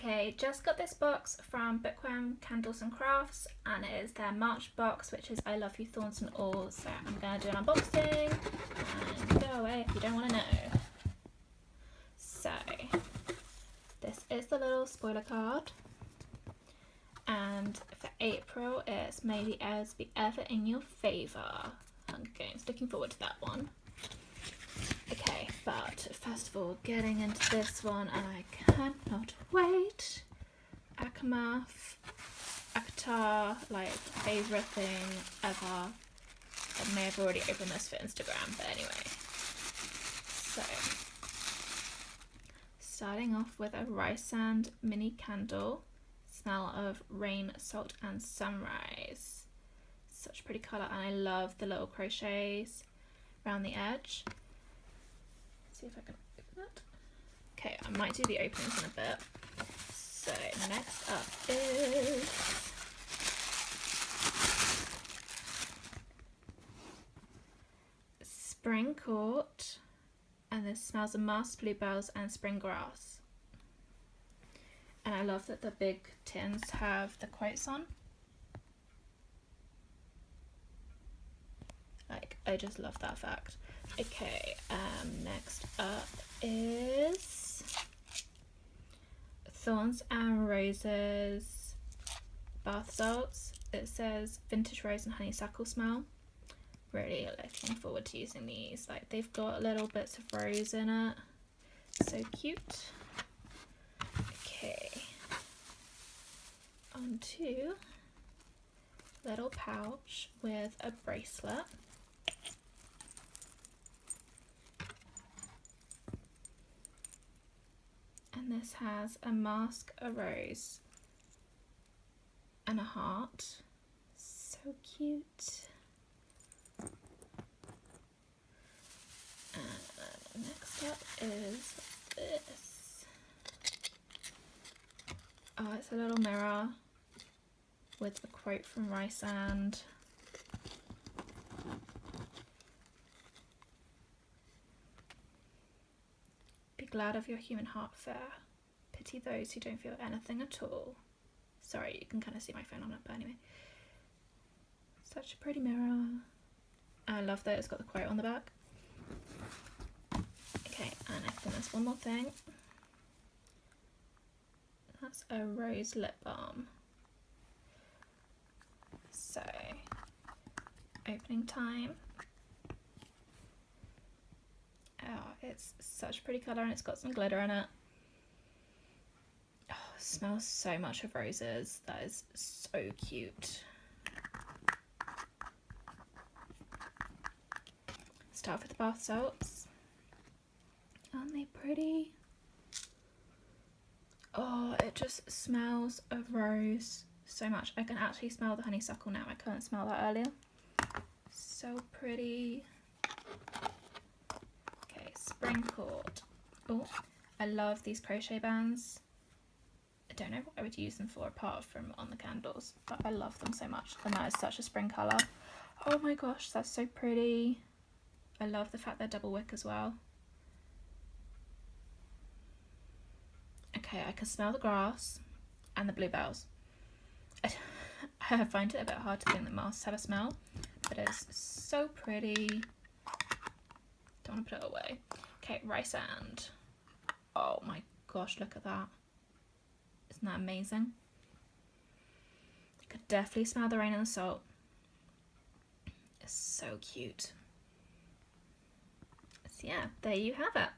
Okay, just got this box from Bookworm Candles and Crafts, and it is their March box, which is I Love You Thorns and All. So I'm going to do an unboxing and go away if you don't want to know. So this is the little spoiler card, and for April it's May the Airs Be Ever in Your Favour. Hunger Games, looking forward to that one. Okay, but first of all, getting into this one, and I cannot wait. Akamath, Akatar, like favourite thing ever. I may have already opened this for Instagram, but anyway. So, starting off with a Rhysand mini candle. Smell of rain, salt and sunrise. Such a pretty colour, and I love the little crochets around the edge. See if I can open it. Okay, I might do the openings in a bit. So next up is Spring Court, and this smells of masked bluebells and spring grass. And I love that the big tins have the quotes on. Like, I just love that fact. Okay, next up is Thorns and Roses bath salts. It says vintage rose and honeysuckle smell. Really looking forward to using these. Like, they've got little bits of rose in it. So cute. Okay, onto little pouch with a bracelet. And this has a mask, a rose, and a heart. So cute. And next up is this. Oh, it's a little mirror with the quote from Rhysand. Be glad of your human heart fair. Pity those who don't feel anything at all. Sorry, you can kind of see my phone on it, but anyway. Such a pretty mirror. I love that it's got the quote on the back. Okay, and I think there's one more thing. That's a rose lip balm. So, opening time. Oh, it's such a pretty colour, and it's got some glitter in it. Oh, it smells so much of roses. That is so cute. Start with the bath salts. Aren't they pretty? Oh, it just smells of rose so much. I can actually smell the honeysuckle now. I couldn't smell that earlier. So pretty. Okay, Spring Court. Oh, I love these crochet bands. I don't know what I would use them for apart from on the candles, but I love them so much, and that is such a spring colour. Oh my gosh, that's so pretty. I love the fact they're double wick as well. Okay, I can smell the grass and the bluebells. I find it a bit hard to think that masks have a smell, but it's so pretty. Don't want to put it away. Okay, Rhysand. Oh my gosh, look at that. Isn't that amazing? I could definitely smell the rain and the salt. It's so cute. So yeah, there you have it.